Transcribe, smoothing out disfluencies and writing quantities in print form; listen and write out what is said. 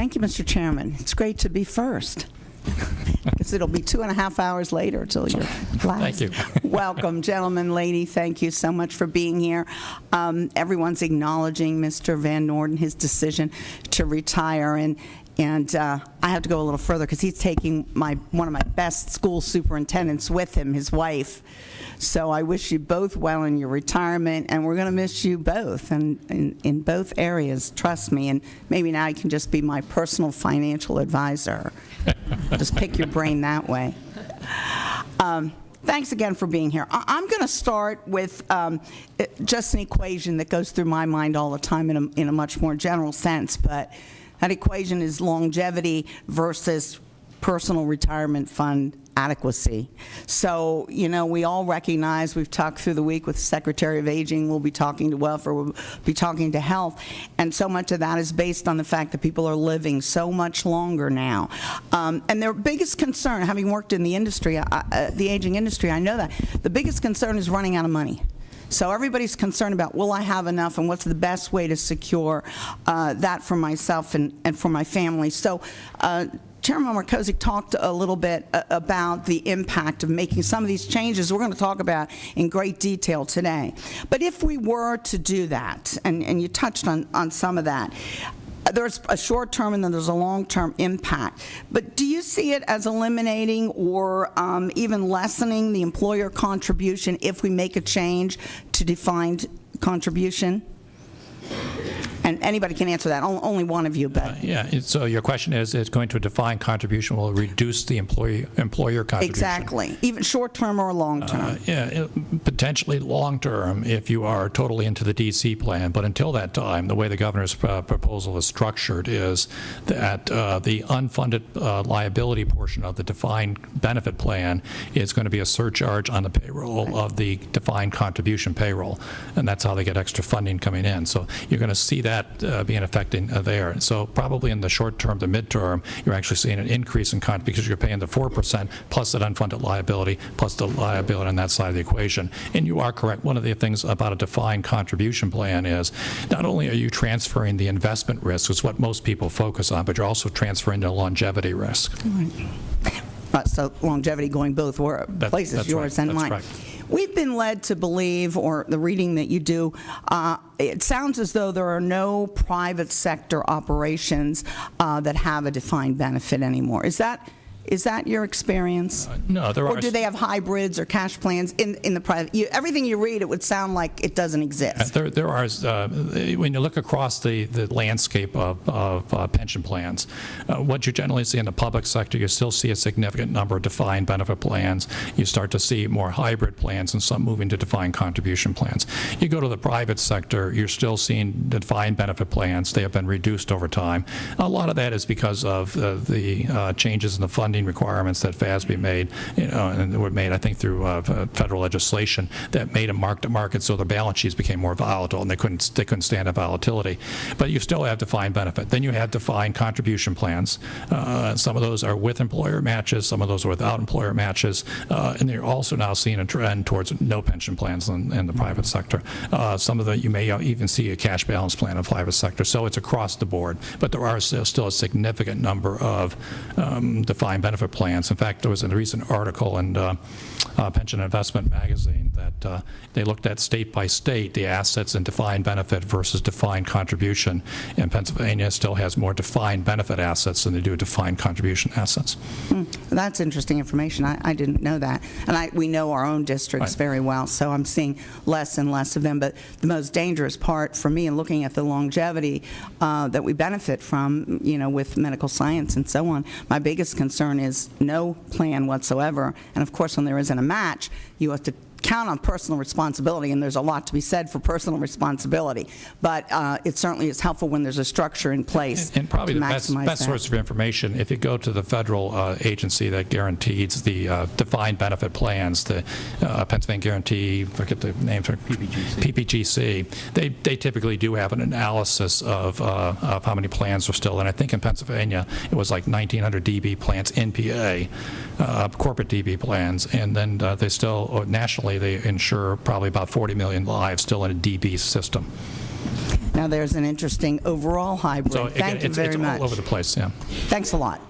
Thank you, Mr. Chairman. It's great to be first. Because it'll be 2.5 hours later till you're last. Thank you. Welcome, gentlemen, lady. Thank you so much for being here. Everyone's acknowledging Mr. Van Norden, his decision to retire, and I have to go a little further because he's taking one of my best school superintendents with him, his wife. So I wish you both well in your retirement, and we're going to miss you both, and in both areas, trust me. And maybe now you can just be my personal financial advisor. Just pick your brain that way. Thanks again for being here. I'm going to start with just an equation that goes through my mind all the time in a much more general sense, but that equation is longevity versus personal retirement fund adequacy. So, you know, we all recognize, we've talked through the week with the Secretary of Aging, we'll be talking to welfare, we'll be talking to health, and so much of that is based on the fact that people are living so much longer now. And their biggest concern, having worked in the industry, the aging industry, I know that, the biggest concern is running out of money. So everybody's concerned about, will I have enough, and what's the best way to secure that for myself and for my family. So Chairman Markozik talked a little bit about the impact of making some of these changes we're going to talk about in great detail today. But if we were to do that, and you touched on some of that, there's a short-term and then there's a long-term impact. But do you see it as eliminating or even lessening the employer contribution if we make a change to defined contribution? And anybody can answer that, only one of you, but. Yeah, so your question is going to define contribution will reduce the employer contribution? Exactly, even short-term or long-term. Yeah, potentially long-term if you are totally into the DC plan, but until that time, the way the governor's proposal is structured is that the unfunded liability portion of the defined benefit plan is going to be a surcharge on the payroll of the defined contribution payroll, and that's how they get extra funding coming in. So you're going to see that being affecting there. So probably in the short term to midterm, you're actually seeing an increase in because you're paying the 4% plus that unfunded liability plus the liability on that side of the equation. And you are correct. One of the things about a defined contribution plan is not only are you transferring the investment risk, is what most people focus on, but you're also transferring the longevity risk. So longevity going both places, that's yours right. and mine. That's right. We've been led to believe, or the reading that you do, it sounds as though there are no private sector operations that have a defined benefit anymore. Is that your experience? No, there are. Or do they have hybrids or cash plans in the private? Everything you read, it would sound like it doesn't exist. There are, when you look across the landscape of pension plans, what you generally see in the public sector, you still see a significant number of defined benefit plans. You start to see more hybrid plans and some moving to defined contribution plans. You go to the private sector, you're still seeing defined benefit plans. They have been reduced over time. A lot of that is because of the changes in the funding requirements that FASB made, and were made, I think, through federal legislation that made them mark-to-market, so the balance sheets became more volatile, and they couldn't stand the volatility. But you still have defined benefit. Then you have defined contribution plans. Some of those are with employer matches, some of those are without employer matches, and you're also now seeing a trend towards no pension plans in the private sector. Some of you may even see a cash balance plan in the private sector. So it's across the board, but there are still a significant number of defined benefit plans. In fact, there was a recent article in Pension Investment Magazine that they looked at state by state the assets in defined benefit versus defined contribution, and Pennsylvania still has more defined benefit assets than they do defined contribution assets. That's interesting information. I didn't know that. And we know our own districts very well, so I'm seeing less and less of them. But the most dangerous part for me in looking at the longevity that we benefit from, with medical science and so on, my biggest concern is no plan whatsoever. And of course, when there isn't a match, you have to count on personal responsibility, and there's a lot to be said for personal responsibility. But it certainly is helpful when there's a structure in place. And probably to the best source of information, if you go to the federal agency that guarantees the defined benefit plans, the Pennsylvania Guarantee, I forget the name, PPGC, they typically do have an analysis of how many plans are still. And I think in Pennsylvania, it was like 1,900 DB plans, NPA, corporate DB plans, and then they still, nationally, they insure probably about 40 million lives still in a DB system. Now, there's an interesting overall hybrid. So again, Thank you very it's much. all over the place, yeah. Thanks a lot.